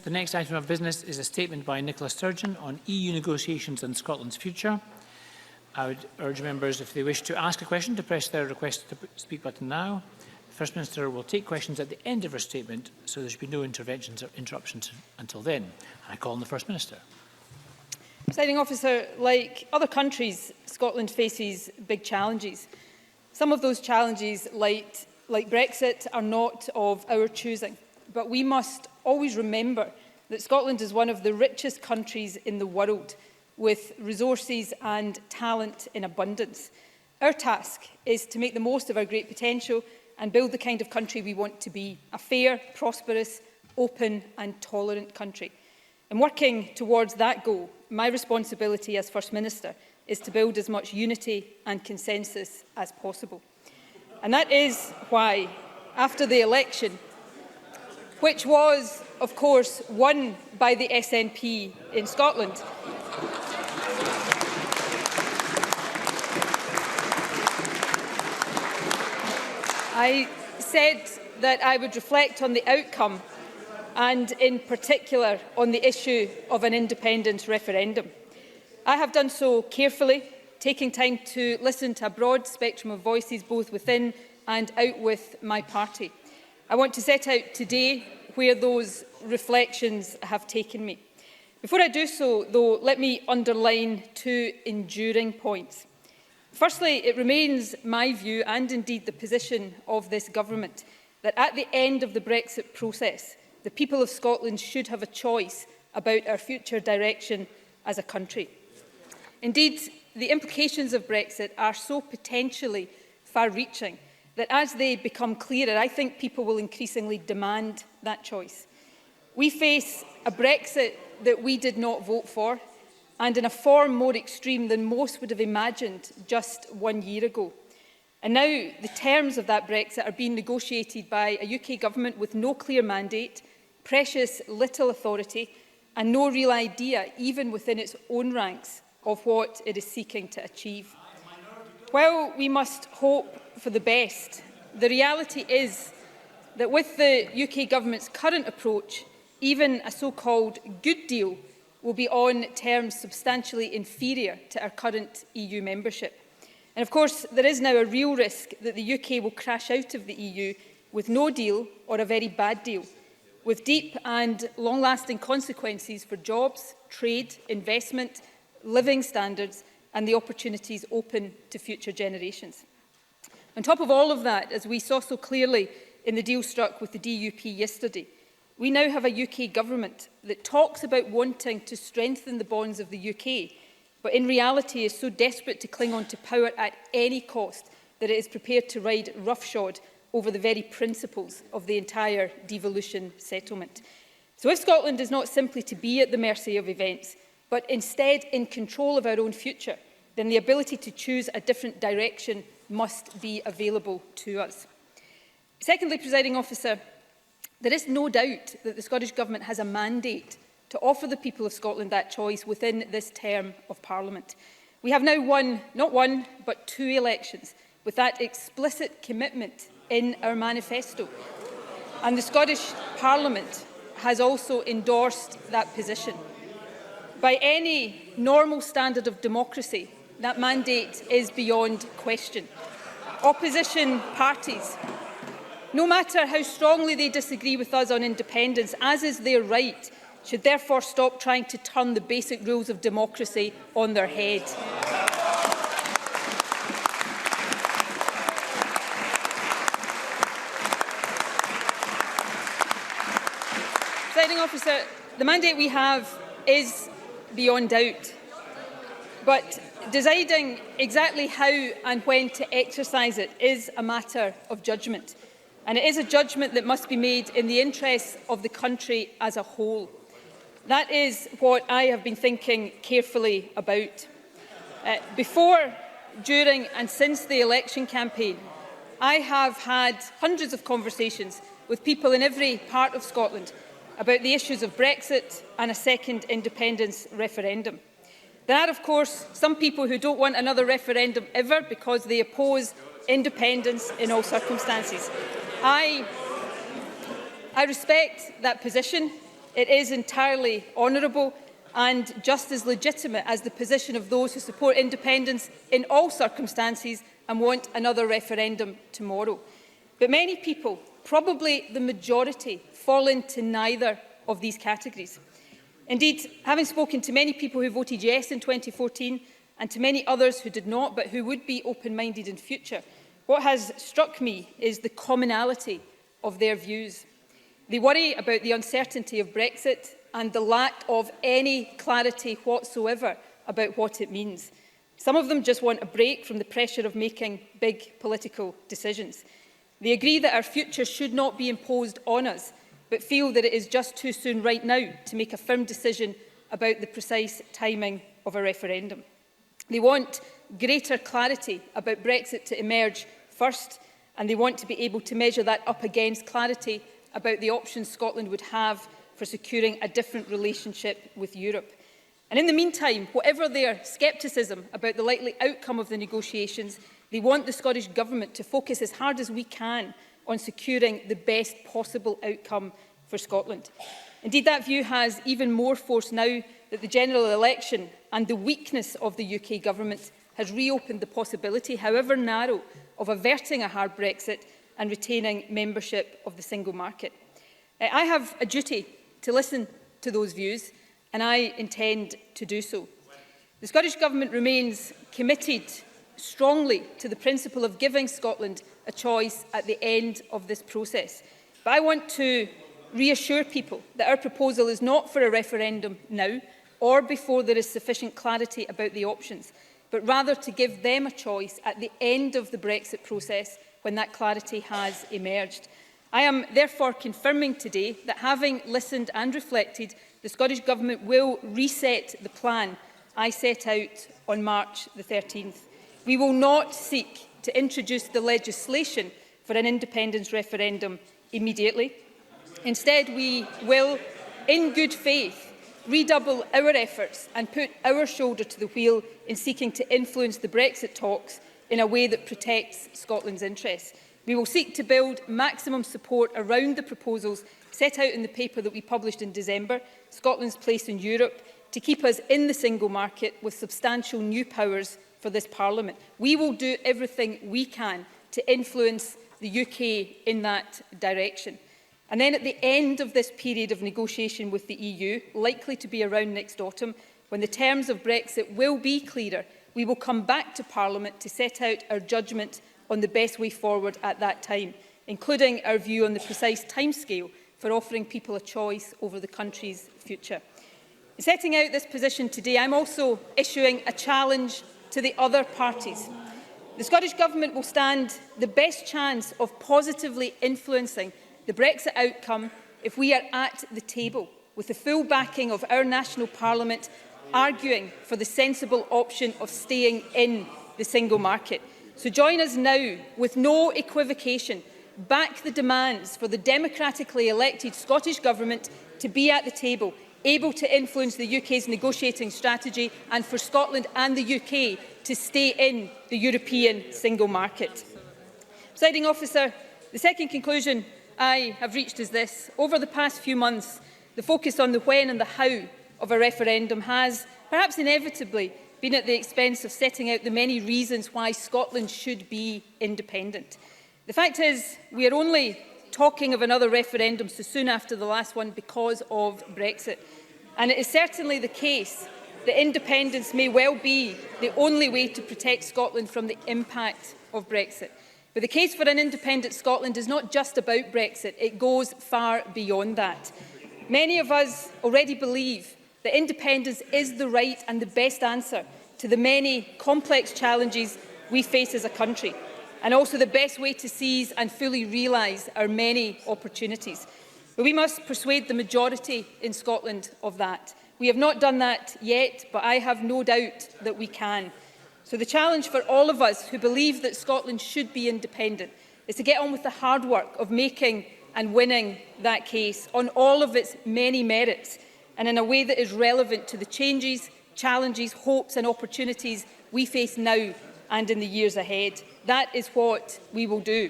The next item of business is a statement by Nicola Sturgeon on EU negotiations and Scotland's future. I would urge members, if they wish to ask a question, to press their request to speak button now. The First Minister will take questions at the end of her statement, so there should be no interventions or interruptions until then. I call on the First Minister. Presiding Officer, like other countries, Scotland faces big challenges. Some of those challenges, like Brexit, are not of our choosing. But we must always remember that Scotland is one of the richest countries in the world, with resources and talent in abundance. Our task is to make the most of our great potential and build the kind of country we want to be, a fair, prosperous, open and tolerant country. In working towards that goal, my responsibility as First Minister is to build as much unity and consensus as possible. And that is why, after the election, which was, of course, won by the SNP in Scotland, I said that I would reflect on the outcome and, in particular, on the issue of an independence referendum. I have done so carefully, taking time to listen to a broad spectrum of voices both within and out with my party. I want to set out today where those reflections have taken me. Before I do so, though, let me underline two enduring points. Firstly, it remains my view, and indeed the position of this government, that at the end of the Brexit process, the people of Scotland should have a choice about our future direction as a country. Indeed, the implications of Brexit are so potentially far-reaching that as they become clearer, I think people will increasingly demand that choice. We face a Brexit that we did not vote for, and in a form more extreme than most would have imagined just 1 year ago. And now the terms of that Brexit are being negotiated by a UK government with no clear mandate, precious little authority, and no real idea, even within its own ranks, of what it is seeking to achieve. While we must hope for the best, the reality is that with the UK government's current approach, even a so-called good deal will be on terms substantially inferior to our current EU membership. And of course, there is now a real risk that the UK will crash out of the EU with no deal or a very bad deal, with deep and long-lasting consequences for jobs, trade, investment, living standards and the opportunities open to future generations. On top of all of that, as we saw so clearly in the deal struck with the DUP yesterday, we now have a UK government that talks about wanting to strengthen the bonds of the UK, but in reality is so desperate to cling on to power at any cost that it is prepared to ride roughshod over the very principles of the entire devolution settlement. So if Scotland is not simply to be at the mercy of events, but instead in control of our own future, then the ability to choose a different direction must be available to us. Secondly, Presiding Officer, there is no doubt that the Scottish Government has a mandate to offer the people of Scotland that choice within this term of Parliament. We have now won not one, but 2 elections with that explicit commitment in our manifesto. And the Scottish Parliament has also endorsed that position. By any normal standard of democracy, that mandate is beyond question. Opposition parties, no matter how strongly they disagree with us on independence, as is their right, should therefore stop trying to turn the basic rules of democracy on their head. Presiding Officer, the mandate we have is beyond doubt, but deciding exactly how and when to exercise it is a matter of judgment, and it is a judgment that must be made in the interests of the country as a whole. That is what I have been thinking carefully about. Before, during and since the election campaign, I have had hundreds of conversations with people in every part of Scotland about the issues of Brexit and a second independence referendum. There are, of course, some people who don't want another referendum ever because they oppose independence in all circumstances. I respect that position, It is entirely honourable and just as legitimate as the position of those who support independence in all circumstances and want another referendum tomorrow. But many people, probably the majority, fall into neither of these categories. Indeed, having spoken to many people who voted yes in 2014 and to many others who did not, but who would be open-minded in future, what has struck me is the commonality of their views. They worry about the uncertainty of Brexit and the lack of any clarity whatsoever about what it means. Some of them just want a break from the pressure of making big political decisions. They agree that our future should not be imposed on us, but feel that it is just too soon right now to make a firm decision about the precise timing of a referendum. They want greater clarity about Brexit to emerge first, and they want to be able to measure that up against clarity about the options Scotland would have for securing a different relationship with Europe. And in the meantime, whatever their scepticism about the likely outcome of the negotiations, they want the Scottish Government to focus as hard as we can on securing the best possible outcome for Scotland. Indeed, that view has even more force now that the general election and the weakness of the UK Government has reopened the possibility, however narrow, of averting a hard Brexit and retaining membership of the single market. I have a duty to listen to those views, and I intend to do so. The Scottish Government remains committed strongly to the principle of giving Scotland a choice at the end of this process. But I want to reassure people that our proposal is not for a referendum now or before there is sufficient clarity about the options, but rather to give them a choice at the end of the Brexit process when that clarity has emerged. I am therefore confirming today that, having listened and reflected, the Scottish Government will reset the plan I set out on March the 13th. We will not seek to introduce the legislation for an independence referendum immediately. Instead, we will, in good faith, redouble our efforts and put our shoulder to the wheel in seeking to influence the Brexit talks in a way that protects Scotland's interests. We will seek to build maximum support around the proposals set out in the paper that we published in December, Scotland's Place in Europe, to keep us in the single market with substantial new powers for this Parliament. We will do everything we can to influence the UK in that direction. And then at the end of this period of negotiation with the EU, likely to be around next autumn, when the terms of Brexit will be clearer, we will come back to Parliament to set out our judgment on the best way forward at that time, including our view on the precise timescale for offering people a choice over the country's future. In setting out this position today, I'm also issuing a challenge to the other parties. The Scottish Government will stand the best chance of positively influencing the Brexit outcome if we are at the table with the full backing of our national Parliament, arguing for the sensible option of staying in the single market. So join us now with no equivocation. Back the demands for the democratically elected Scottish Government to be at the table, able to influence the UK's negotiating strategy, and for Scotland and the UK to stay in the European single market. Presiding Officer, the second conclusion I have reached is this. Over the past few months, the focus on the when and the how of a referendum has, perhaps inevitably, been at the expense of setting out the many reasons why Scotland should be independent. The fact is, we are only talking of another referendum so soon after the last one because of Brexit. And it is certainly the case that independence may well be the only way to protect Scotland from the impact of Brexit. But the case for an independent Scotland is not just about Brexit, it goes far beyond that. Many of us already believe that independence is the right and the best answer to the many complex challenges we face as a country, and also the best way to seize and fully realise our many opportunities. But we must persuade the majority in Scotland of that. We have not done that yet, but I have no doubt that we can. So the challenge for all of us who believe that Scotland should be independent is to get on with the hard work of making and winning that case on all of its many merits and in a way that is relevant to the changes, challenges, hopes and opportunities we face now and in the years ahead. That is what we will do.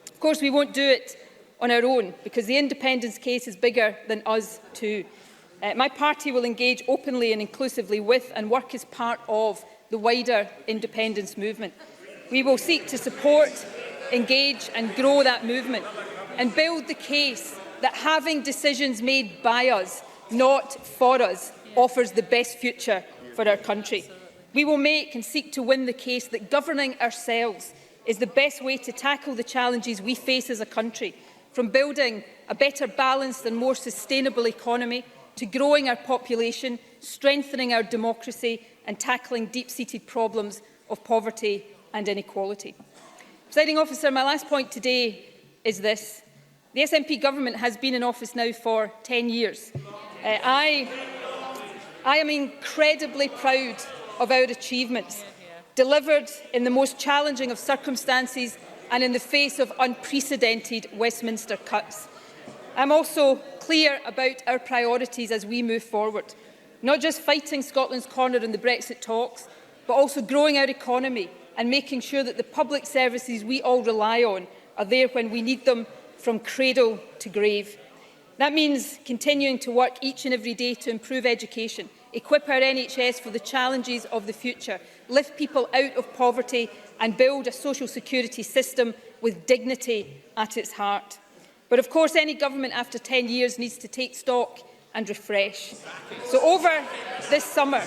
Of course, we won't do it on our own, because the independence case is bigger than us too. My party will engage openly and inclusively with and work as part of the wider independence movement. We will seek to support, engage and grow that movement and build the case that having decisions made by us, not for us, offers the best future for our country. We will make and seek to win the case that governing ourselves is the best way to tackle the challenges we face as a country, from building a better balanced and more sustainable economy to growing our population, strengthening our democracy and tackling deep-seated problems of poverty and inequality. Presiding Officer, my last point today is this. The SNP government has been in office now for 10 years. I am incredibly proud of our achievements, delivered in the most challenging of circumstances and in the face of unprecedented Westminster cuts. I'm also clear about our priorities as we move forward, not just fighting Scotland's corner in the Brexit talks, but also growing our economy and making sure that the public services we all rely on are there when we need them, from cradle to grave. That means continuing to work each and every day to improve education, equip our NHS for the challenges of the future, lift people out of poverty and build a social security system with dignity at its heart. But of course, any government after 10 years needs to take stock and refresh. So over this summer,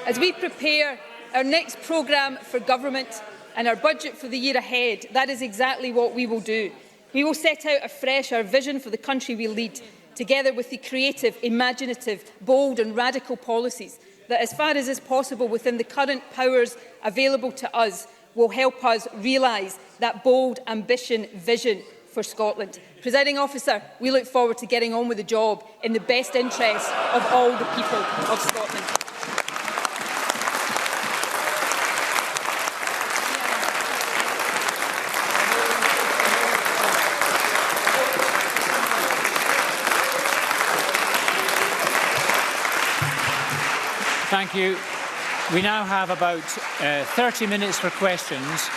as we prepare our next programme for government and our budget for the year ahead, that is exactly what we will do. We will set out afresh our vision for the country we lead, together with the creative, imaginative, bold and radical policies that, as far as is possible within the current powers available to us, will help us realise that bold ambition vision for Scotland. Presiding Officer, we look forward to getting on with the job in the best interest of all the people of Scotland. Thank you. We now have about 30 minutes for questions.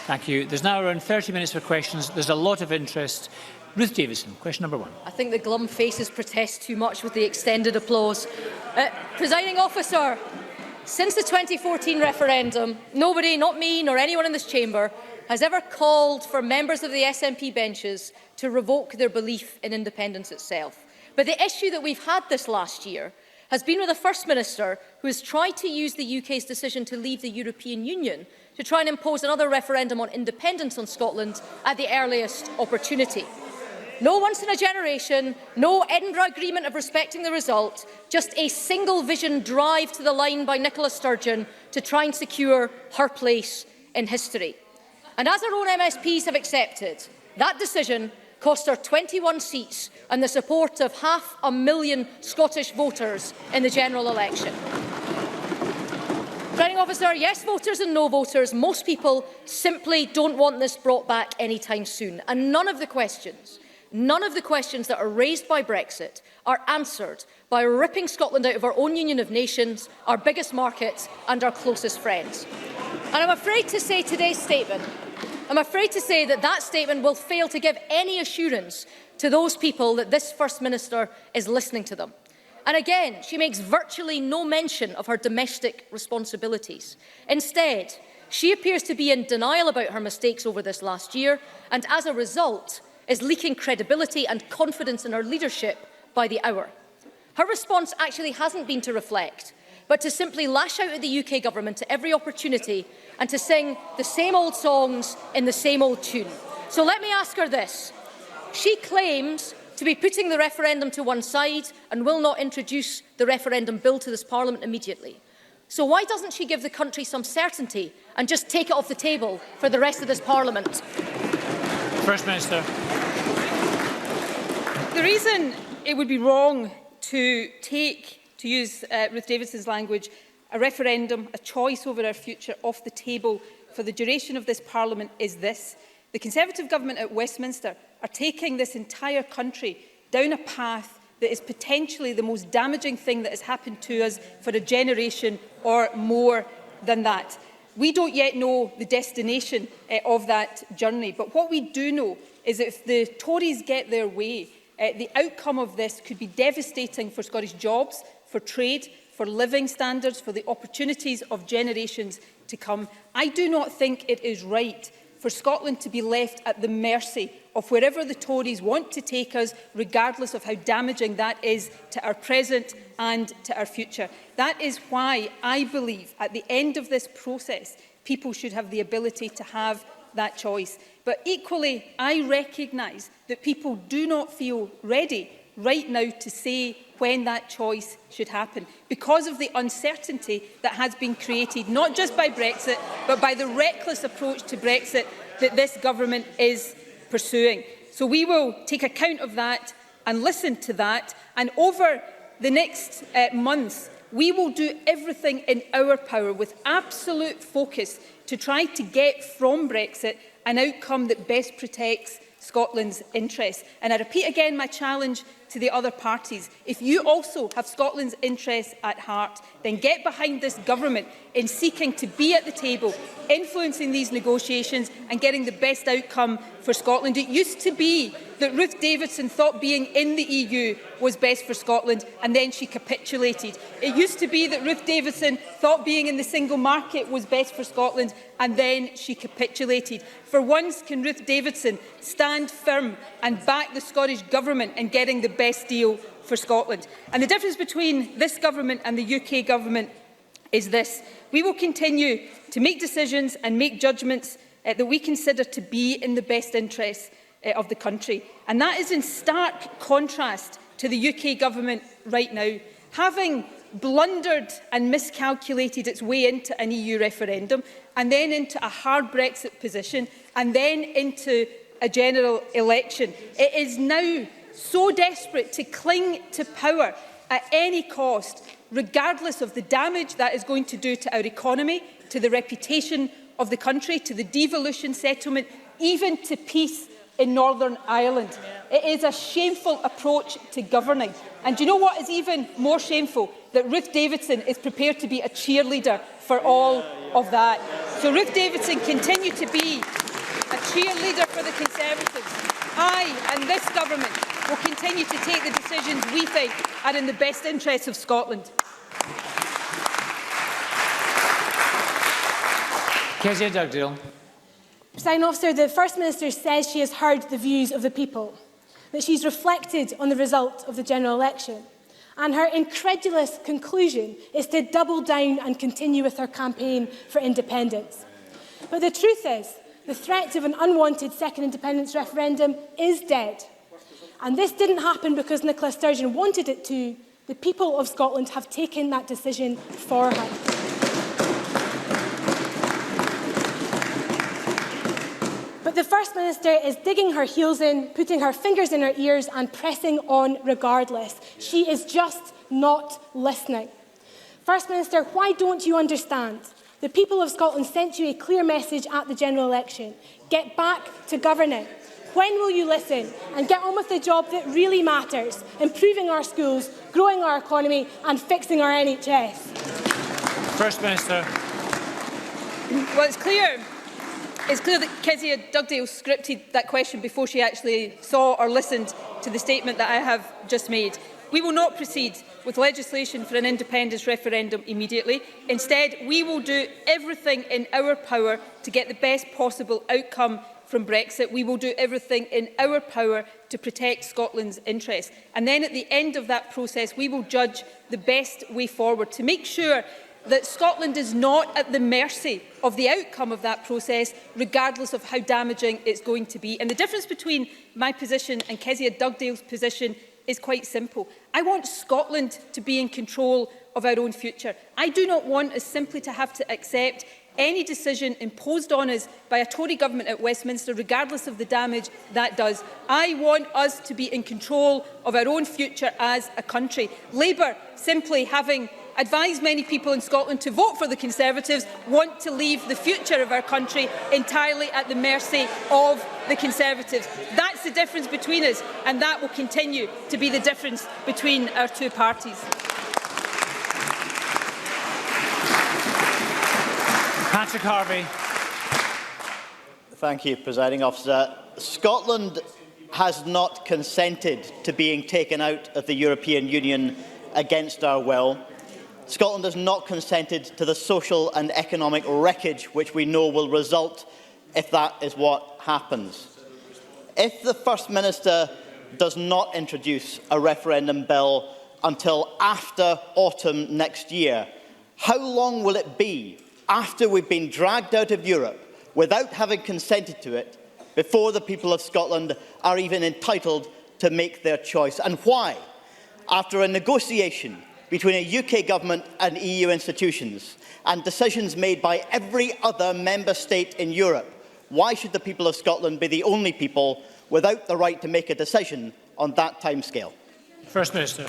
Thank you. There's now around 30 minutes for questions. There's a lot of interest. Ruth Davison, question number 1. I think the glum faces protest too much with the extended applause. Presiding Officer, since the 2014 referendum, nobody, not me nor anyone in this chamber, has ever called for members of the SNP benches to revoke their belief in independence itself. But the issue that we've had this last year has been with a First Minister who has tried to use the UK's decision to leave the European Union to try and impose another referendum on independence on Scotland at the earliest opportunity. No once in a generation, no Edinburgh Agreement of respecting the result, just a single vision drive to the line by Nicola Sturgeon to try and secure her place in history. And as our own MSPs have accepted, that decision cost her 21 seats and the support of 500,000 Scottish voters in the general election. Presiding Officer, yes voters and no voters, most people simply don't want this brought back anytime soon. And none of the questions that are raised by Brexit are answered by ripping Scotland out of our own Union of Nations, our biggest market and our closest friends. And I'm afraid to say today's statement, that statement will fail to give any assurance to those people that this First Minister is listening to them. And again, she makes virtually no mention of her domestic responsibilities. Instead, she appears to be in denial about her mistakes over this last year and, as a result, is leaking credibility and confidence in her leadership by the hour. Her response actually hasn't been to reflect, but to simply lash out at the UK government at every opportunity and to sing the same old songs in the same old tune. So let me ask her this. She claims to be putting the referendum to one side and will not introduce the referendum bill to this Parliament immediately. So why doesn't she give the country some certainty and just take it off the table for the rest of this Parliament? First Minister. The reason it would be wrong to use Ruth Davidson's language, a referendum, a choice over our future off the table for the duration of this Parliament is this. The Conservative government at Westminster are taking this entire country down a path that is potentially the most damaging thing that has happened to us for a generation or more than that. We don't yet know the destination of that journey, but what we do know is that if the Tories get their way, the outcome of this could be devastating for Scottish jobs, for trade, for living standards, for the opportunities of generations to come. I do not think it is right for Scotland to be left at the mercy of wherever the Tories want to take us, regardless of how damaging that is to our present and to our future. That is why I believe at the end of this process, people should have the ability to have that choice. But equally, I recognise that people do not feel ready right now to say when that choice should happen, because of the uncertainty that has been created, not just by Brexit, but by the reckless approach to Brexit that this government is pursuing. So we will take account of that and listen to that, and over the next months, we will do everything in our power with absolute focus to try to get from Brexit an outcome that best protects Scotland's interests. And I repeat again my challenge to the other parties. If you also have Scotland's interests at heart, then get behind this government in seeking to be at the table, influencing these negotiations and getting the best outcome for Scotland. It used to be that Ruth Davidson thought being in the EU was best for Scotland, and then she capitulated. It used to be that Ruth Davidson thought being in the single market was best for Scotland, and then she capitulated. For once, can Ruth Davidson stand firm and back the Scottish Government in getting the best deal for Scotland? And the difference between this government and the UK government is this. We will continue to make decisions and make judgments that we consider to be in the best interests of the country. And that is in stark contrast to the UK government right now. Having blundered and miscalculated its way into an EU referendum, and then into a hard Brexit position, and then into a general election, it is now so desperate to cling to power at any cost, regardless of the damage that is going to do to our economy, to the reputation of the country, to the devolution settlement, even to peace in Northern Ireland. It is a shameful approach to governing. And do you know what is even more shameful? That Ruth Davidson is prepared to be a cheerleader for all of that. So Ruth Davidson continue to be a cheerleader for the Conservatives. I and this government will continue to take the decisions we think are in the best interests of Scotland. Kezia Dugdale. Presiding Officer, the First Minister says she has heard the views of the people, that she's reflected on the result of the general election, and her incredulous conclusion is to double down and continue with her campaign for independence. But the truth is, the threat of an unwanted second independence referendum is dead. And this didn't happen because Nicola Sturgeon wanted it to. The people of Scotland have taken that decision for her. But the First Minister is digging her heels in, putting her fingers in her ears and pressing on regardless. She is just not listening. First Minister, why don't you understand? The people of Scotland sent you a clear message at the general election. Get back to governing. When will you listen and get on with the job that really matters, improving our schools, growing our economy and fixing our NHS? First Minister. Well, it's clear that Kezia Dugdale scripted that question before she actually saw or listened to the statement that I have just made. We will not proceed with legislation for an independence referendum immediately. Instead, we will do everything in our power to get the best possible outcome from Brexit. We will do everything in our power to protect Scotland's interests. And then at the end of that process, we will judge the best way forward to make sure that Scotland is not at the mercy of the outcome of that process, regardless of how damaging it's going to be. And the difference between my position and Kezia Dugdale's position is quite simple. I want Scotland to be in control of our own future. I do not want us simply to have to accept any decision imposed on us by a Tory government at Westminster, regardless of the damage that does. I want us to be in control of our own future as a country. Labour, simply having advised many people in Scotland to vote for the Conservatives, want to leave the future of our country entirely at the mercy of the Conservatives. That's the difference between us, and that will continue to be the difference between our two parties. Patrick Harvey. Thank you, Presiding Officer. Scotland has not consented to being taken out of the European Union against our will. Scotland has not consented to the social and economic wreckage which we know will result if that is what happens. If the First Minister does not introduce a referendum bill until after autumn next year, how long will it be after we've been dragged out of Europe without having consented to it before the people of Scotland are even entitled to make their choice? And why, after a negotiation between a UK government and EU institutions and decisions made by every other member state in Europe, why should the people of Scotland be the only people without the right to make a decision on that timescale? First Minister.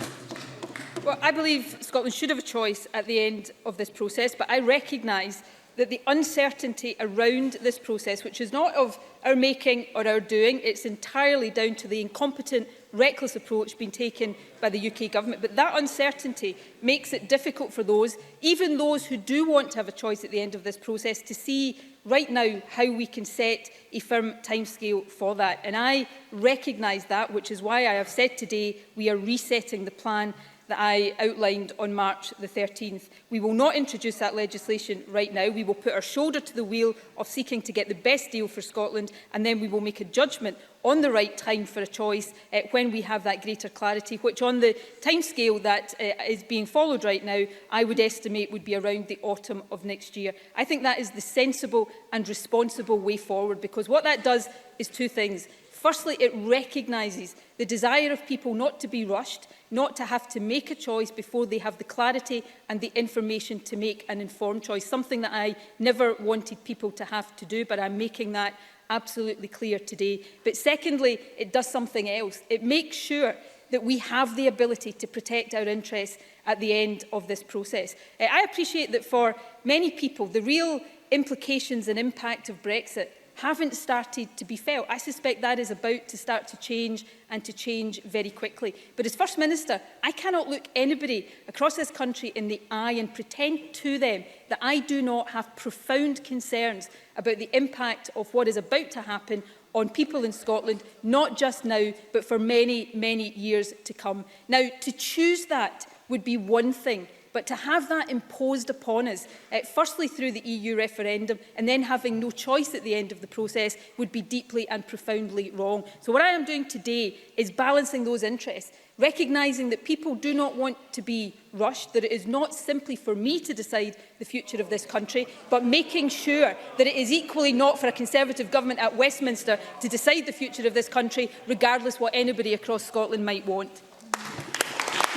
Well, I believe Scotland should have a choice at the end of this process, but I recognise that the uncertainty around this process, which is not of our making or our doing, it's entirely down to the incompetent, reckless approach being taken by the UK Government. But that uncertainty makes it difficult for those, even those who do want to have a choice at the end of this process, to see right now how we can set a firm timescale for that. And I recognise that, which is why I have said today we are resetting the plan that I outlined on March the 13th. We will not introduce that legislation right now. We will put our shoulder to the wheel of seeking to get the best deal for Scotland, and then we will make a judgment on the right time for a choice when we have that greater clarity, which on the timescale that is being followed right now, I would estimate would be around the autumn of next year. I think that is the sensible and responsible way forward, because what that does is two things. Firstly, it recognises the desire of people not to be rushed, not to have to make a choice before they have the clarity and the information to make an informed choice, something that I never wanted people to have to do, but I'm making that absolutely clear today. But secondly, it does something else. It makes sure that we have the ability to protect our interests at the end of this process. I appreciate that for many people, the real implications and impact of Brexit haven't started to be felt. I suspect that is about to start to change, and to change very quickly. But as First Minister, I cannot look anybody across this country in the eye and pretend to them that I do not have profound concerns about the impact of what is about to happen on people in Scotland, not just now, but for many, many years to come. Now, to choose that would be one thing, but to have that imposed upon us, firstly through the EU referendum, and then having no choice at the end of the process, would be deeply and profoundly wrong. So what I am doing today is balancing those interests, recognising that people do not want to be rushed, that it is not simply for me to decide the future of this country, but making sure that it is equally not for a Conservative government at Westminster to decide the future of this country, regardless what anybody across Scotland might want.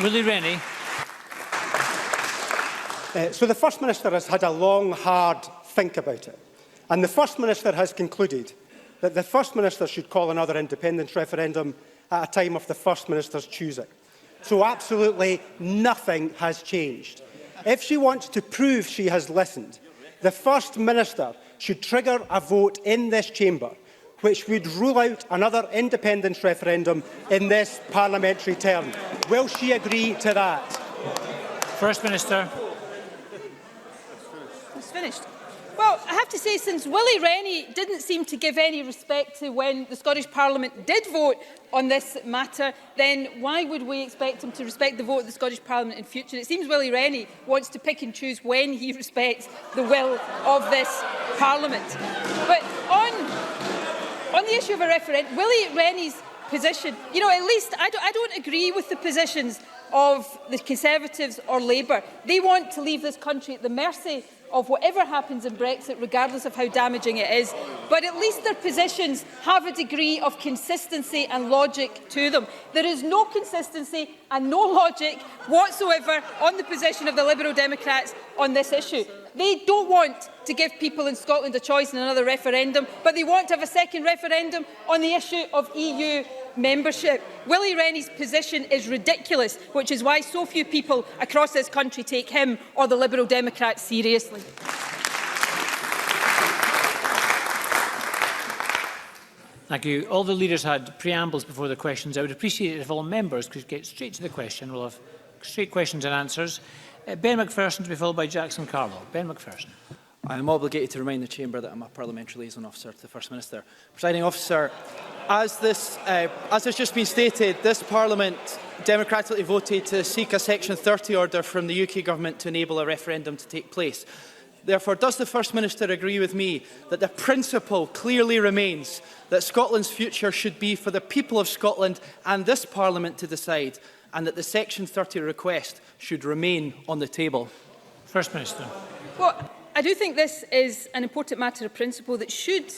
Willie Rennie. So the First Minister has had a long, hard think about it. And the First Minister has concluded that the First Minister should call another independence referendum at a time of the First Minister's choosing. So absolutely nothing has changed. If she wants to prove she has listened, the First Minister should trigger a vote in this chamber which would rule out another independence referendum in this parliamentary term. Will she agree to that? First Minister. Finished. Well, I have to say, since Willie Rennie didn't seem to give any respect to when the Scottish Parliament did vote on this matter, then why would we expect him to respect the vote of the Scottish Parliament in future? It seems Willie Rennie wants to pick and choose when he respects the will of this Parliament. But on the issue of a referendum, Willie Rennie's position, you know, at least I don't agree with the positions of the Conservatives or Labour. They want to leave this country at the mercy of whatever happens in Brexit, regardless of how damaging it is. But at least their positions have a degree of consistency and logic to them. There is no consistency and no logic whatsoever on the position of the Liberal Democrats on this issue. They don't want to give people in Scotland a choice in another referendum, but they want to have a second referendum on the issue of EU membership. Willie Rennie's position is ridiculous, which is why so few people across this country take him or the Liberal Democrats seriously. Thank you. All the leaders had preambles before the questions. I would appreciate it if all members could get straight to the question. We'll have straight questions and answers. Ben Macpherson to be followed by Jackson Carwell. Ben Macpherson. I am obligated to remind the Chamber that I am a Parliamentary Liaison Officer to the First Minister. Presiding Officer, as has just been stated, this Parliament democratically voted to seek a Section 30 order from the UK Government to enable a referendum to take place. Therefore, does the First Minister agree with me that the principle clearly remains that Scotland's future should be for the people of Scotland and this Parliament to decide, and that the Section 30 request should remain on the table? First Minister. Well, I do think this is an important matter of principle that should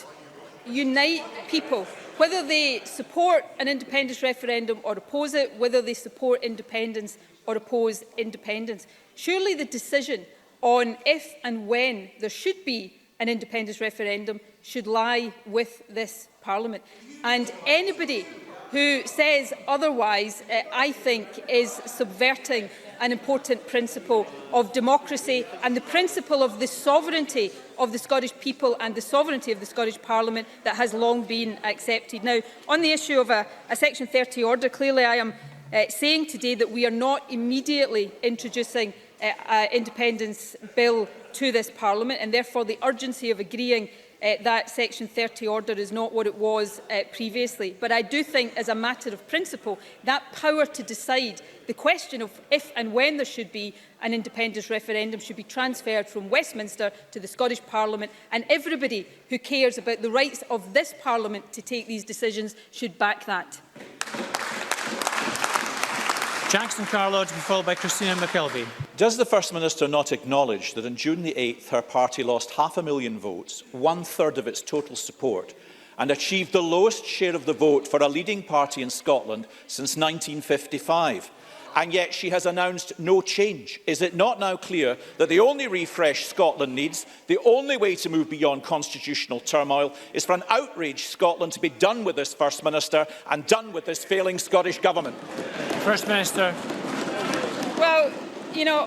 unite people, whether they support an independence referendum or oppose it, whether they support independence or oppose independence. Surely the decision on if and when there should be an independence referendum should lie with this Parliament. And anybody who says otherwise, I think, is subverting an important principle of democracy and the principle of the sovereignty of the Scottish people and the sovereignty of the Scottish Parliament that has long been accepted. Now, on the issue of a Section 30 order, clearly I am saying today that we are not immediately introducing an independence bill to this Parliament, and therefore the urgency of agreeing that Section 30 order is not what it was previously. But I do think, as a matter of principle, that power to decide the question of if and when there should be an independence referendum should be transferred from Westminster to the Scottish Parliament, and everybody who cares about the rights of this Parliament to take these decisions should back that. Jackson Carlott, to be followed by Christina McKelvey. Does the First Minister not acknowledge that on June the 8th her party lost 500,000 votes, 1/3 of its total support, and achieved the lowest share of the vote for a leading party in Scotland since 1955? And yet she has announced no change. Is it not now clear that the only refresh Scotland needs, the only way to move beyond constitutional turmoil, is for an outraged Scotland to be done with this First Minister and done with this failing Scottish Government? First Minister. Well, you know,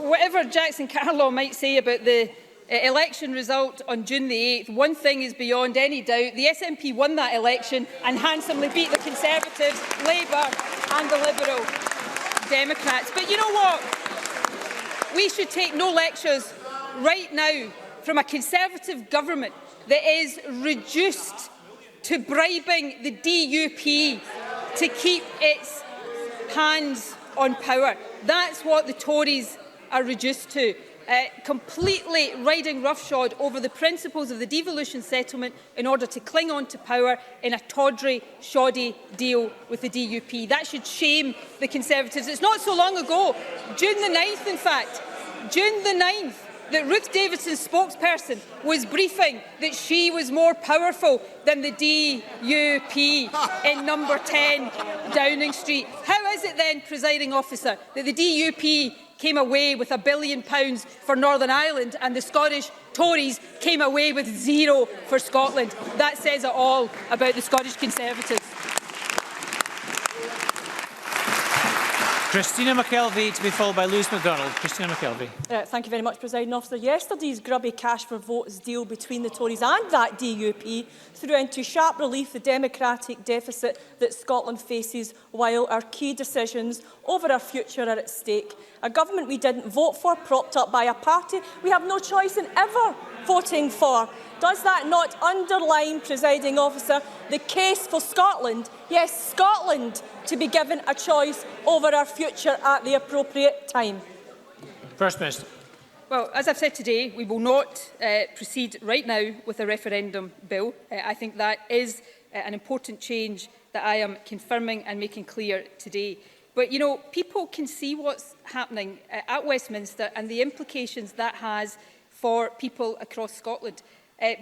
whatever Jackson Carlaw might say about the election result on June the 8th, one thing is beyond any doubt. The SNP won that election and handsomely beat the Conservatives, Labour and the Liberal Democrats. But you know what? We should take no lectures right now from a Conservative government that is reduced to bribing the DUP to keep its hands on power. That's what the Tories are reduced to. Completely riding roughshod over the principles of the devolution settlement in order to cling on to power in a tawdry, shoddy deal with the DUP. That should shame the Conservatives. It's not so long ago, June the 9th in fact, June the 9th, that Ruth Davidson's spokesperson was briefing that she was more powerful than the DUP in number 10 Downing Street. How is it then, presiding officer, that the DUP came away with £1 billion for Northern Ireland and the Scottish Tories came away with zero for Scotland? That says it all about the Scottish Conservatives. Christina McKelvey, to be followed by Lewis MacDonald. Christina McKelvey. Thank you very much, Presiding Officer. Yesterday's grubby cash for votes deal between the Tories and that DUP threw into sharp relief the democratic deficit that Scotland faces while our key decisions over our future are at stake. A government we didn't vote for, propped up by a party we have no choice in ever voting for. Does that not underline, Presiding Officer, the case for Scotland, yes, Scotland, to be given a choice over our future at the appropriate time? First Minister. Well, as I've said today, we will not proceed right now with a referendum bill. I think that is an important change that I am confirming and making clear today. But, you know, people can see what's happening at Westminster and the implications that has for people across Scotland.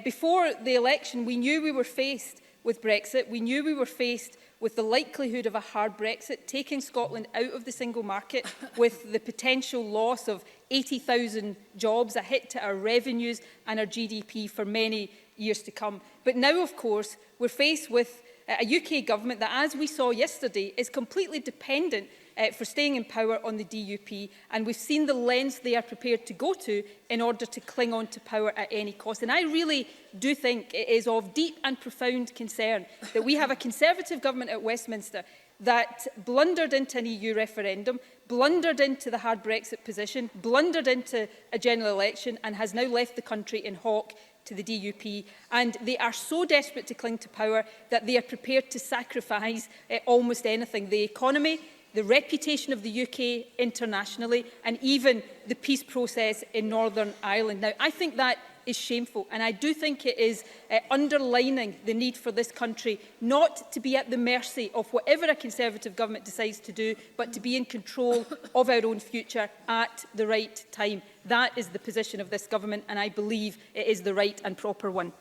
Before the election, we knew we were faced with Brexit. We knew we were faced with the likelihood of a hard Brexit, taking Scotland out of the single market with the potential loss of 80,000 jobs, a hit to our revenues and our GDP for many years to come. But now, of course, we're faced with a UK government that, as we saw yesterday, is completely dependent for staying in power on the DUP, and we've seen the lengths they are prepared to go to in order to cling on to power at any cost. And I really do think it is of deep and profound concern that we have a Conservative government at Westminster that blundered into an EU referendum, blundered into the hard Brexit position, blundered into a general election and has now left the country in hock to the DUP. And they are so desperate to cling to power that they are prepared to sacrifice almost anything. The economy, the reputation of the UK internationally, and even the peace process in Northern Ireland. Now, I think that is shameful, and I do think it is underlining the need for this country not to be at the mercy of whatever a Conservative government decides to do, but to be in control of our own future at the right time. That is the position of this government, and I believe it is the right and proper one.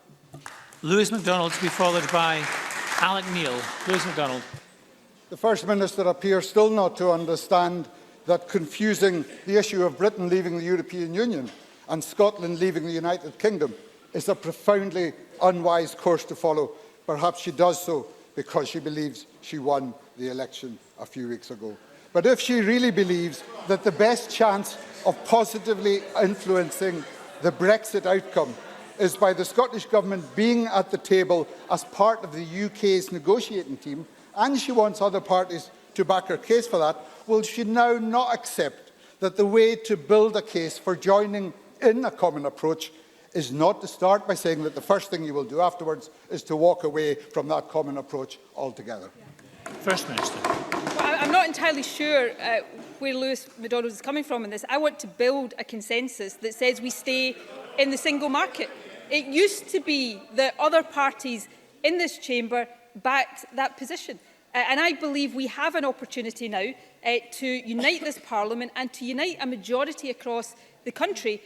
Lewis MacDonald to be followed by Alec Neil. Lewis MacDonald. The First Minister appears still not to understand that confusing the issue of Britain leaving the European Union and Scotland leaving the United Kingdom is a profoundly unwise course to follow. Perhaps she does so because she believes she won the election a few weeks ago. But if she really believes that the best chance of positively influencing the Brexit outcome is by the Scottish Government being at the table as part of the UK's negotiating team, and she wants other parties to back her case for that, will she now not accept that the way to build a case for joining in a common approach is not to start by saying that the first thing you will do afterwards is to walk away from that common approach altogether? First Minister. Well, I'm not entirely sure where Lewis MacDonald is coming from in this. I want to build a consensus that says we stay in the single market. It used to be that other parties in this chamber backed that position. And I believe we have an opportunity now to unite this Parliament and to unite a majority across the country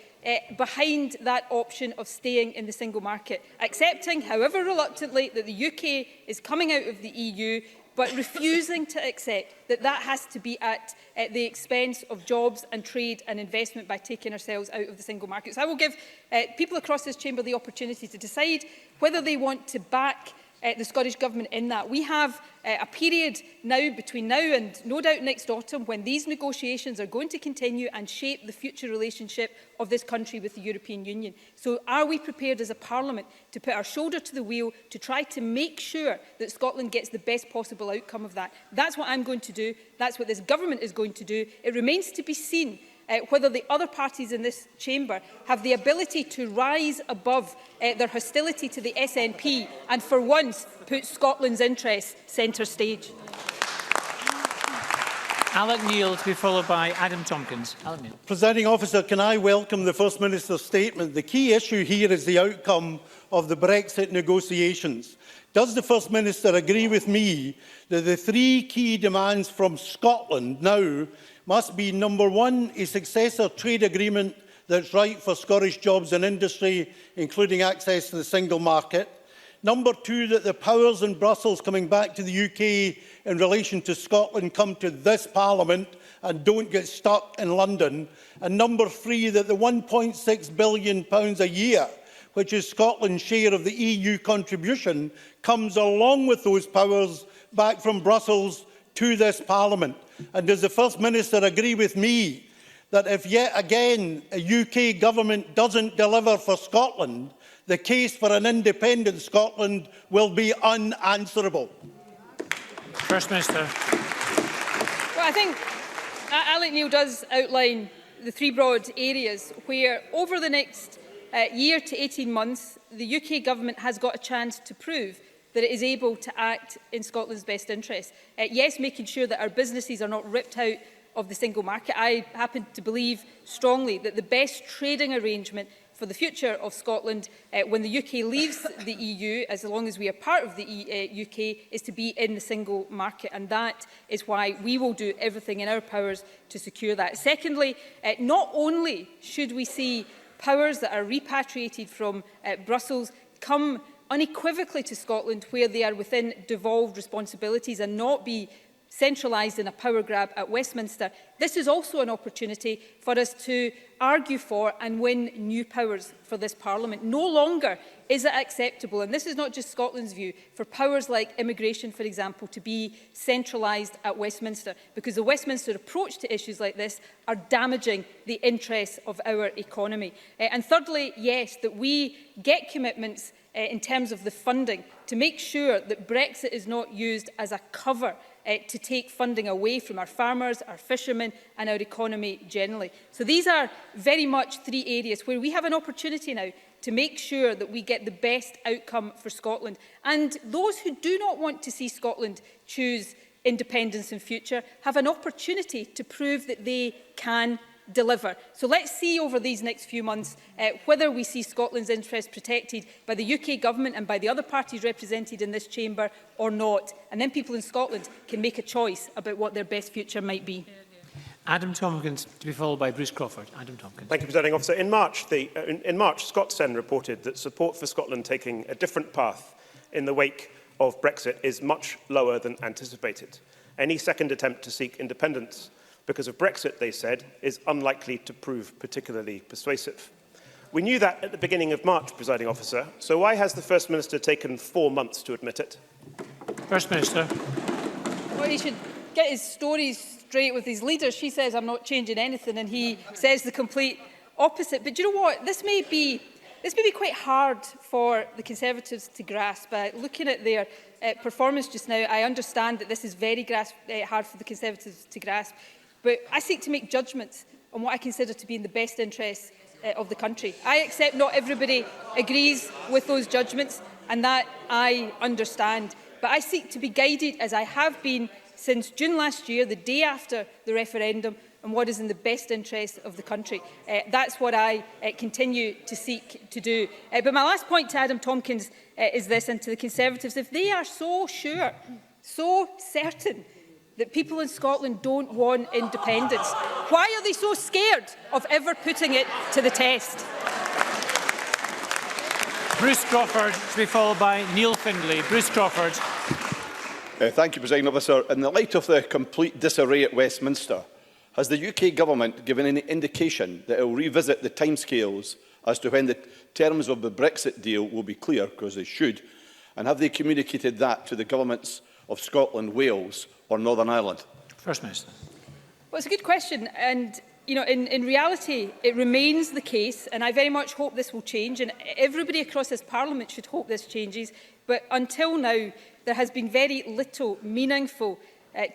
behind that option of staying in the single market, accepting, however reluctantly, that the UK is coming out of the EU, but refusing to accept that that has to be at the expense of jobs and trade and investment by taking ourselves out of the single market. So I will give people across this chamber the opportunity to decide whether they want to back the Scottish Government in that. We have a period now, between now and no doubt next autumn, when these negotiations are going to continue and shape the future relationship of this country with the European Union. So are we prepared as a Parliament to put our shoulder to the wheel to try to make sure that Scotland gets the best possible outcome of that? That's what I'm going to do. That's what this government is going to do. It remains to be seen whether the other parties in this chamber have the ability to rise above their hostility to the SNP and for once put Scotland's interests centre stage. Alec Neil to be followed by Adam Tompkins. Alec Neil. Presiding Officer, can I welcome the First Minister's statement? The key issue here is the outcome of the Brexit negotiations. Does the First Minister agree with me that the three key demands from Scotland now must be, number one, a successor trade agreement that's right for Scottish jobs and industry, including access to the single market; number two, that the powers in Brussels coming back to the UK in relation to Scotland come to this Parliament and don't get stuck in London; and number three, that the £1.6 billion a year, which is Scotland's share of the EU contribution, comes along with those powers back from Brussels to this Parliament. And does the First Minister agree with me that if yet again a UK government doesn't deliver for Scotland, the case for an independent Scotland will be unanswerable? First Minister. Well, I think Alec Neil does outline the three broad areas where over the next year to 18 months the UK government has got a chance to prove that it is able to act in Scotland's best interest. Yes, making sure that our businesses are not ripped out of the single market. I happen to believe strongly that the best trading arrangement for the future of Scotland when the UK leaves the EU, as long as we are part of the UK, is to be in the single market. And that is why we will do everything in our powers to secure that. Secondly, not only should we see powers that are repatriated from Brussels come unequivocally to Scotland where they are within devolved responsibilities and not be centralised in a power grab at Westminster. This is also an opportunity for us to argue for and win new powers for this Parliament. No longer is it acceptable, and this is not just Scotland's view, for powers like immigration, for example, to be centralised at Westminster, because the Westminster approach to issues like this are damaging the interests of our economy. And thirdly, yes, that we get commitments in terms of the funding to make sure that Brexit is not used as a cover to take funding away from our farmers, our fishermen and our economy generally. So these are very much three areas where we have an opportunity now to make sure that we get the best outcome for Scotland. And those who do not want to see Scotland choose independence in future have an opportunity to prove that they can deliver. So let's see over these next few months whether we see Scotland's interests protected by the UK Government and by the other parties represented in this chamber or not. And then people in Scotland can make a choice about what their best future might be. Adam Tompkins, to be followed by Bruce Crawford. Adam Tompkins. Thank you, Presiding Officer. In March, ScotSen reported that support for Scotland taking a different path in the wake of Brexit is much lower than anticipated. Any second attempt to seek independence because of Brexit, they said, is unlikely to prove particularly persuasive. We knew that at the beginning of March, Presiding Officer, so why has the First Minister taken 4 months to admit it? First Minister. Well, he should get his stories straight with his leaders. She says, I'm not changing anything, and he says the complete opposite. But do you know what? This may be quite hard for the Conservatives to grasp. Looking at their performance just now, I understand that this is very hard for the Conservatives to grasp. But I seek to make judgments on what I consider to be in the best interests of the country. I accept not everybody agrees with those judgments, and that I understand. But I seek to be guided, as I have been since June last year, the day after the referendum, and what is in the best interest of the country. That's what I continue to seek to do. But my last point to Adam Tompkins is this, and to the Conservatives: if they are so sure, so certain that people in Scotland don't want independence, why are they so scared of ever putting it to the test? Bruce Crawford, to be followed by Neil Findlay. Bruce Crawford. Thank you, Presiding Officer. In the light of the complete disarray at Westminster, has the UK Government given any indication that it will revisit the timescales as to when the terms of the Brexit deal will be clear, because they should? And have they communicated that to the governments of Scotland, Wales or Northern Ireland? First Minister. Well, it's a good question. And you know, in reality, it remains the case, and I very much hope this will change, and everybody across this Parliament should hope this changes. But until now, there has been very little meaningful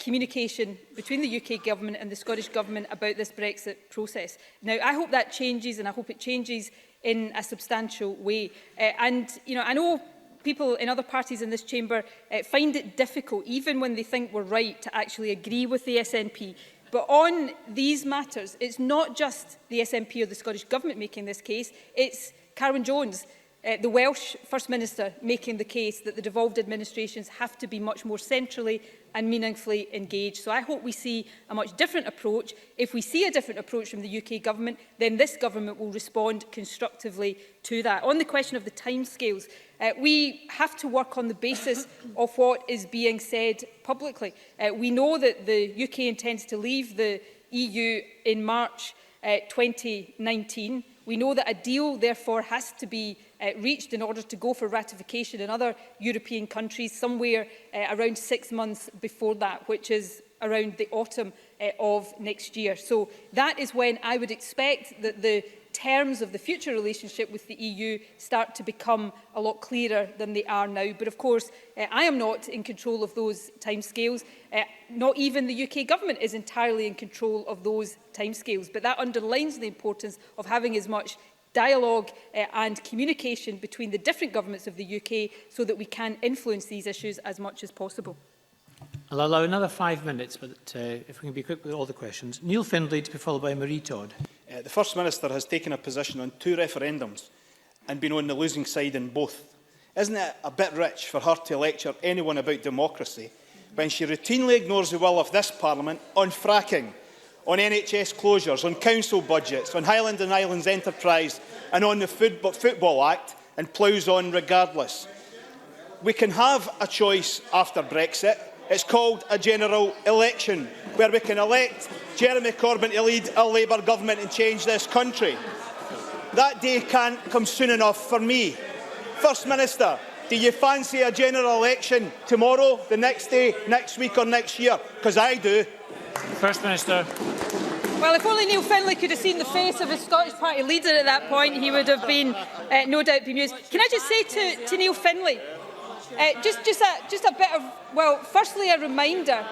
communication between the UK Government and the Scottish Government about this Brexit process. Now, I hope that changes, and I hope it changes in a substantial way. And you know, I know people in other parties in this chamber find it difficult, even when they think we're right, to actually agree with the SNP. But on these matters, it's not just the SNP or the Scottish Government making this case, it's Carwyn Jones, the Welsh First Minister, making the case that the devolved administrations have to be much more centrally and meaningfully engaged. So I hope we see a much different approach. If we see a different approach from the UK Government, then this Government will respond constructively to that. On the question of the timescales, we have to work on the basis of what is being said publicly. We know that the UK intends to leave the EU in March 2019. We know that a deal, therefore, has to be reached in order to go for ratification in other European countries somewhere around 6 months before that, which is around the autumn of next year. So that is when I would expect that the terms of the future relationship with the EU start to become a lot clearer than they are now. But of course, I am not in control of those timescales. Not even the UK Government is entirely in control of those timescales. But that underlines the importance of having as much dialogue and communication between the different governments of the UK so that we can influence these issues as much as possible. I'll allow another 5 minutes, but if we can be quick with all the questions. Neil Findlay, to be followed by Marie Todd. The First Minister has taken a position on 2 referendums and been on the losing side in both. Isn't it a bit rich for her to lecture anyone about democracy when she routinely ignores the will of this Parliament on fracking, on NHS closures, on council budgets, on Highland and Islands enterprise and on the Football Act, and ploughs on regardless? We can have a choice after Brexit. It's called a general election, where we can elect Jeremy Corbyn to lead a Labour government and change this country. That day can't come soon enough for me. First Minister, do you fancy a general election tomorrow, the next day, next week or next year? Because I do. First Minister. Well, if only Neil Findlay could have seen the face of his Scottish Party leader at that point, he would have been no doubt bemused. Can I just say to Neil Findlay, Just a bit of, well, firstly a reminder,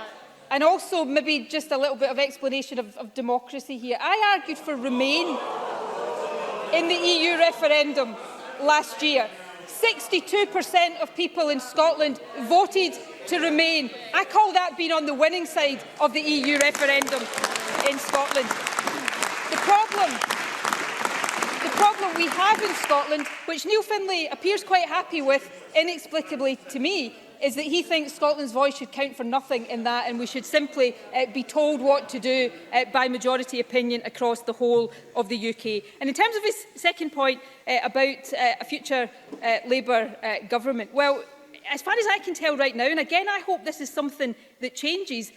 and also maybe just a little bit of explanation of democracy here. I argued for Remain in the EU referendum last year. 62% of people in Scotland voted to Remain. I call that being on the winning side of the EU referendum in Scotland. The problem we have in Scotland, which Neil Findlay appears quite happy with, inexplicably to me, is that he thinks Scotland's voice should count for nothing in that, and we should simply be told what to do by majority opinion across the whole of the UK. And in terms of his second point about a future Labour government, well, as far as I can tell right now, and again I hope this is something that changes,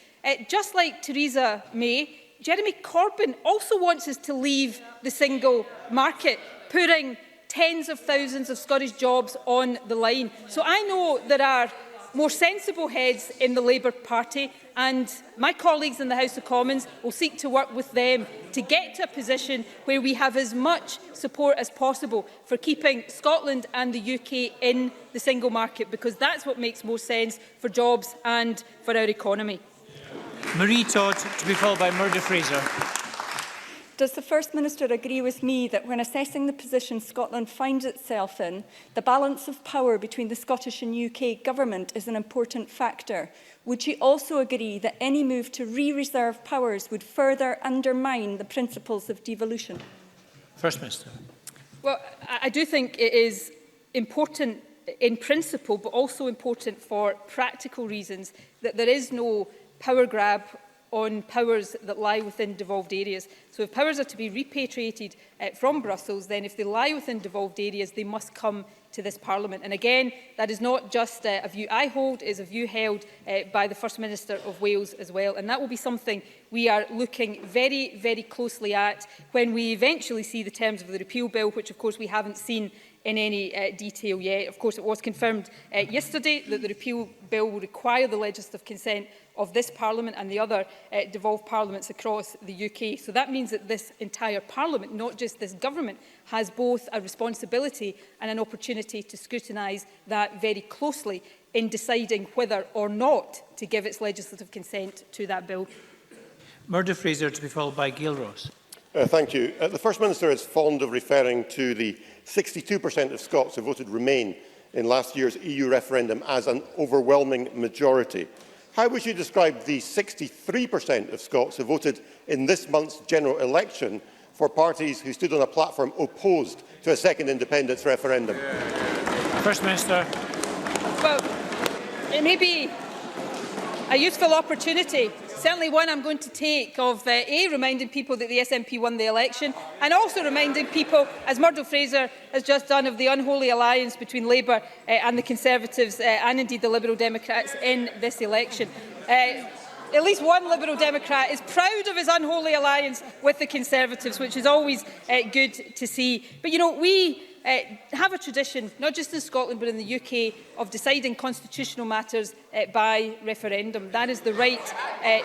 just like Theresa May, Jeremy Corbyn also wants us to leave the single market, putting tens of thousands of Scottish jobs on the line. So I know there are more sensible heads in the Labour Party, and my colleagues in the House of Commons will seek to work with them to get to a position where we have as much support as possible for keeping Scotland and the UK in the single market, because that's what makes more sense for jobs and for our economy. Marie Todd, to be followed by Murdo Fraser. Does the First Minister agree with me that when assessing the position Scotland finds itself in, the balance of power between the Scottish and UK Government is an important factor? Would she also agree that any move to re-reserve powers would further undermine the principles of devolution? First Minister. Well, I do think it is important in principle, but also important for practical reasons, that there is no power grab on powers that lie within devolved areas. So if powers are to be repatriated from Brussels, then if they lie within devolved areas, they must come to this Parliament. And again, that is not just a view I hold, it is a view held by the First Minister of Wales as well. And that will be something we are looking very, very closely at when we eventually see the terms of the repeal bill, which of course we haven't seen in any detail yet. Of course, it was confirmed yesterday that the repeal bill will require the legislative consent of this Parliament and the other devolved parliaments across the UK. So that means that this entire Parliament, not just this government, has both a responsibility and an opportunity to scrutinise that very closely in deciding whether or not to give its legislative consent to that bill. Murdo Fraser, to be followed by Gail Ross. Thank you. The First Minister is fond of referring to the 62% of Scots who voted Remain in last year's EU referendum as an overwhelming majority. How would you describe the 63% of Scots who voted in this month's general election for parties who stood on a platform opposed to a second independence referendum? First Minister. Well, it may be a useful opportunity, certainly one I'm going to take, of reminding people that the SNP won the election, and also reminding people, as Murdo Fraser has just done, of the unholy alliance between Labour and the Conservatives and indeed the Liberal Democrats in this election. At least one Liberal Democrat is proud of his unholy alliance with the Conservatives, which is always good to see. But, you know, we have a tradition, not just in Scotland but in the UK, of deciding constitutional matters by referendum. That is the right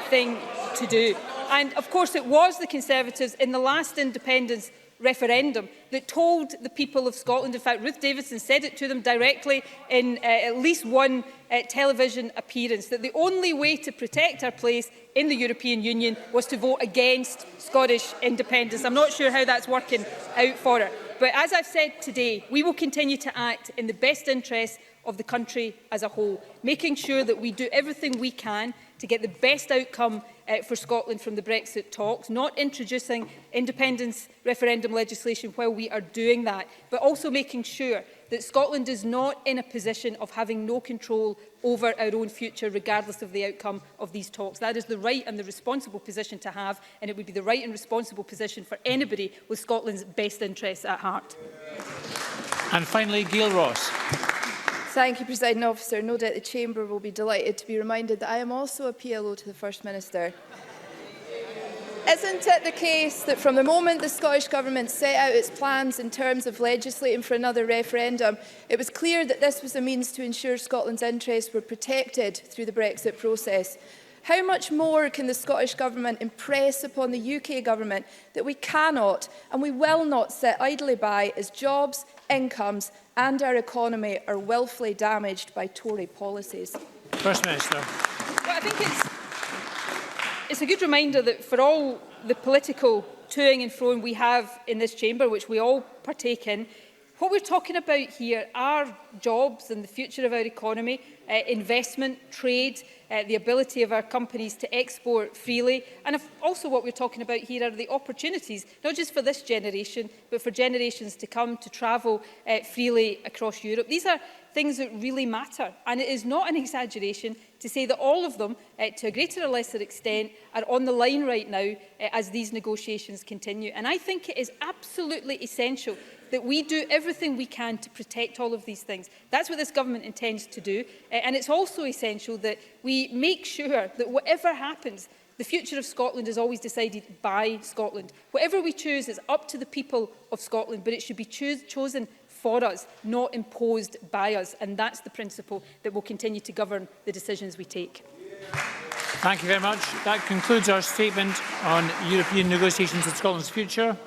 thing to do. And, of course, it was the Conservatives in the last independence referendum that told the people of Scotland, in fact Ruth Davidson said it to them directly in at least one television appearance, that the only way to protect our place in the European Union was to vote against Scottish independence. I'm not sure how that's working out for her. But as I've said today, we will continue to act in the best interests of the country as a whole, making sure that we do everything we can to get the best outcome for Scotland from the Brexit talks, not introducing independence referendum legislation while we are doing that, but also making sure that Scotland is not in a position of having no control over our own future, regardless of the outcome of these talks. That is the right and the responsible position to have, and it would be the right and responsible position for anybody with Scotland's best interests at heart. And finally, Gail Ross. Thank you, Presiding Officer. No doubt the Chamber will be delighted to be reminded that I am also a PLO to the First Minister. Isn't it the case that from the moment the Scottish Government set out its plans in terms of legislating for another referendum, it was clear that this was a means to ensure Scotland's interests were protected through the Brexit process? How much more can the Scottish Government impress upon the UK Government that we cannot and we will not sit idly by as jobs, incomes and our economy are willfully damaged by Tory policies. First Minister. Well, I think it's a good reminder that for all the political toing and froing we have in this chamber, which we all partake in, what we're talking about here are jobs and the future of our economy, investment, trade, the ability of our companies to export freely. And also what we're talking about here are the opportunities, not just for this generation, but for generations to come to travel freely across Europe. These are things that really matter. And it is not an exaggeration to say that all of them, to a greater or lesser extent, are on the line right now as these negotiations continue. And I think it is absolutely essential that we do everything we can to protect all of these things. That's what this government intends to do. And it's also essential that we make sure that whatever happens, the future of Scotland is always decided by Scotland. Whatever we choose is up to the people of Scotland, but it should be chosen for us, not imposed by us. And that's the principle that will continue to govern the decisions we take. Thank you very much. That concludes our statement on European negotiations and Scotland's future.